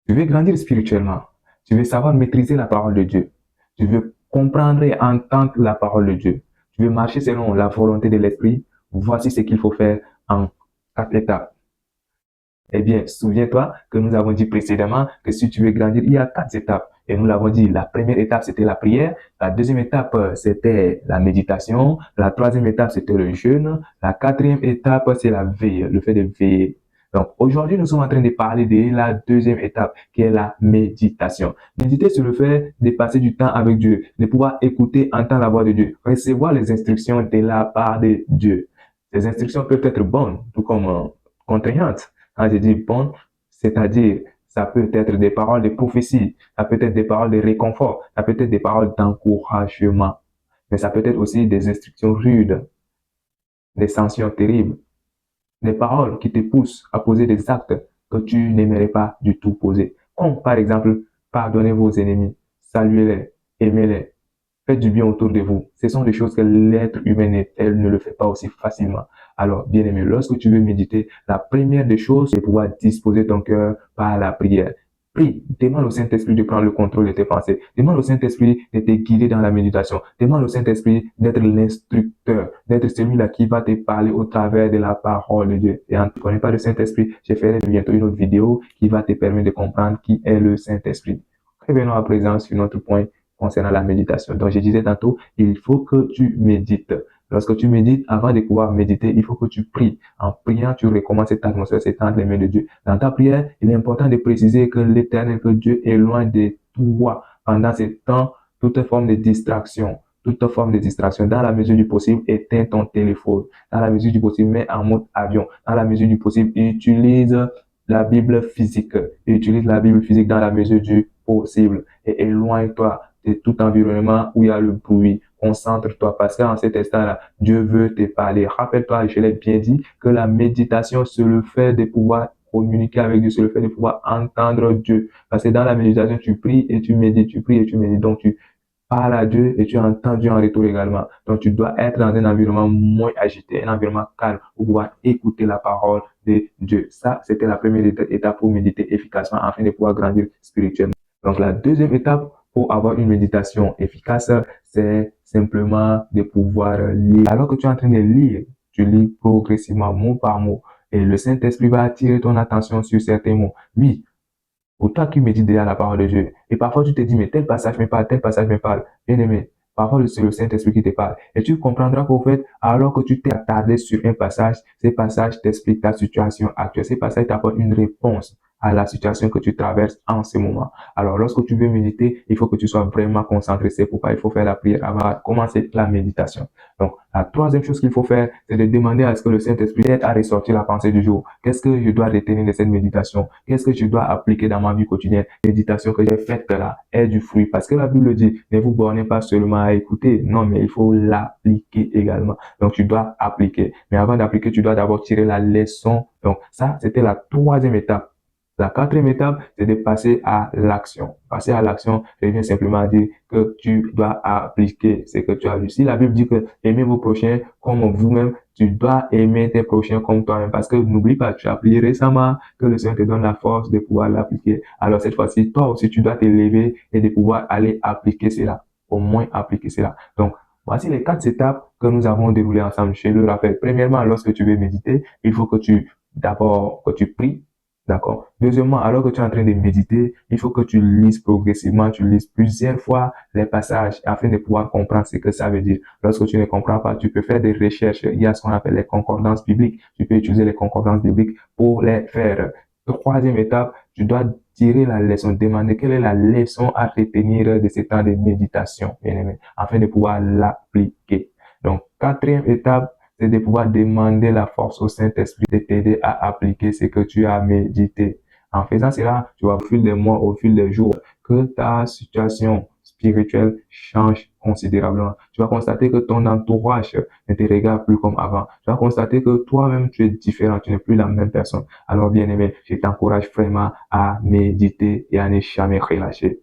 Tu veux grandir spirituellement. Tu veux savoir maîtriser la parole de Dieu. Tu veux comprendre et entendre la parole de Dieu. Tu veux marcher selon la volonté de l'Esprit. Voici ce qu'il faut faire en 4 étapes. Eh bien, souviens-toi que nous avons dit précédemment que si tu veux grandir, il y a 4 étapes. Et nous l'avons dit, la première étape, c'était la prière. La deuxième étape, c'était la méditation. La troisième étape, c'était le jeûne. La quatrième étape, c'est la veille, le fait de veiller. Donc, aujourd'hui, nous sommes en train de parler de la deuxième étape, qui est la méditation. Méditer sur le fait de passer du temps avec Dieu, de pouvoir écouter, entendre la voix de Dieu, recevoir les instructions de la part de Dieu. Ces instructions peuvent être bonnes, tout comme contraignantes. Quand je dis bonnes, c'est-à-dire ça peut être des paroles de prophétie, ça peut être des paroles de réconfort, ça peut être des paroles d'encouragement, mais ça peut être aussi des instructions rudes, des sanctions terribles, des paroles qui te poussent à poser des actes que tu n'aimerais pas du tout poser. Comme par exemple, pardonnez vos ennemis, saluez-les, aimez-les, faites du bien autour de vous. Ce sont des choses que l'être humain elle ne le fait pas aussi facilement. Alors, bien aimé, lorsque tu veux méditer, la première des choses, c'est pouvoir disposer ton cœur par la prière. Prie, demande au Saint-Esprit de prendre le contrôle de tes pensées. Demande au Saint-Esprit de te guider dans la méditation. Demande au Saint-Esprit d'être l'instructeur, d'être celui-là qui va te parler au travers de la parole de Dieu. Et en ne connais pas le Saint-Esprit, je ferai bientôt une autre vidéo qui va te permettre de comprendre qui est le Saint-Esprit. Revenons à présent sur notre point concernant la méditation. Donc, je disais tantôt, il faut que tu médites. Lorsque tu médites, avant de pouvoir méditer, il faut que tu pries. En priant, tu recommences cette atmosphère, c'est entre les mains de Dieu. Dans ta prière, il est important de préciser que l'Éternel, que Dieu est loin de toi pendant ce temps, toute forme de distraction. Toute forme de distraction, dans la mesure du possible, éteins ton téléphone. Dans la mesure du possible, mets en mode avion. Dans la mesure du possible, utilise la Bible physique. Utilise la Bible physique dans la mesure du possible. Et éloigne-toi de tout environnement où il y a le bruit. Concentre-toi parce qu'en cet instant-là, Dieu veut te parler. Rappelle-toi, je l'ai bien dit, que la méditation, c'est le fait de pouvoir communiquer avec Dieu, c'est le fait de pouvoir entendre Dieu. Parce que dans la méditation, tu pries et tu médites, tu pries et tu médites. Donc, tu parles à Dieu et tu entends Dieu en retour également. Donc, tu dois être dans un environnement moins agité, un environnement calme pour pouvoir écouter la parole de Dieu. Ça, c'était la première étape pour méditer efficacement afin de pouvoir grandir spirituellement. Donc, la deuxième étape pour avoir une méditation efficace, c'est simplement de pouvoir lire. Alors que tu es en train de lire, tu lis progressivement, mot par mot, et le Saint-Esprit va attirer ton attention sur certains mots. Oui, pour toi qui médites déjà la parole de Dieu. Et parfois, tu te dis, mais tel passage me parle, tel passage me parle. Bien aimé, parfois, c'est le Saint-Esprit qui te parle. Et tu comprendras qu'au fait, alors que tu t'es attardé sur un passage, ces passages t'expliquent ta situation actuelle. Ces passages t'apportent une réponse à la situation que tu traverses en ce moment. Alors, lorsque tu veux méditer, il faut que tu sois vraiment concentré. C'est pourquoi il faut faire la prière avant de commencer la méditation. Donc, la troisième chose qu'il faut faire, c'est de demander à ce que le Saint-Esprit aide à ressortir la pensée du jour. Qu'est-ce que je dois retenir de cette méditation? Qu'est-ce que je dois appliquer dans ma vie quotidienne? Méditation que j'ai faite là est du fruit. Parce que la Bible dit, ne vous bornez pas seulement à écouter. Non, mais il faut l'appliquer également. Donc, tu dois appliquer. Mais avant d'appliquer, tu dois d'abord tirer la leçon. Donc, ça, c'était la troisième étape. La quatrième étape, c'est de passer à l'action. Passer à l'action revient simplement à dire que tu dois appliquer ce que tu as vu. Si la Bible dit que aimez vos prochains comme vous-même, tu dois aimer tes prochains comme toi-même. Parce que n'oublie pas, tu as appris récemment que le Seigneur te donne la force de pouvoir l'appliquer. Alors cette fois-ci, toi aussi, tu dois te lever et de pouvoir aller appliquer cela. Au moins appliquer cela. Donc, voici les 4 étapes que nous avons déroulées ensemble. Je le rappelle. Premièrement, lorsque tu veux méditer, il faut que d'abord, que tu pries. D'accord. Deuxièmement, alors que tu es en train de méditer, il faut que tu lises progressivement, tu lises plusieurs fois les passages afin de pouvoir comprendre ce que ça veut dire. Lorsque tu ne comprends pas, tu peux faire des recherches. Il y a ce qu'on appelle les concordances bibliques. Tu peux utiliser les concordances bibliques pour les faire. Troisième étape, tu dois tirer la leçon, demander quelle est la leçon à retenir de ce temps de méditation, bien aimé, afin de pouvoir l'appliquer. Donc, quatrième étape, c'est de pouvoir demander la force au Saint-Esprit de t'aider à appliquer ce que tu as médité. En faisant cela, tu vas au fil des mois, au fil des jours, que ta situation spirituelle change considérablement. Tu vas constater que ton entourage ne te regarde plus comme avant. Tu vas constater que toi-même, tu es différent, tu n'es plus la même personne. Alors, bien aimé, je t'encourage vraiment à méditer et à ne jamais relâcher.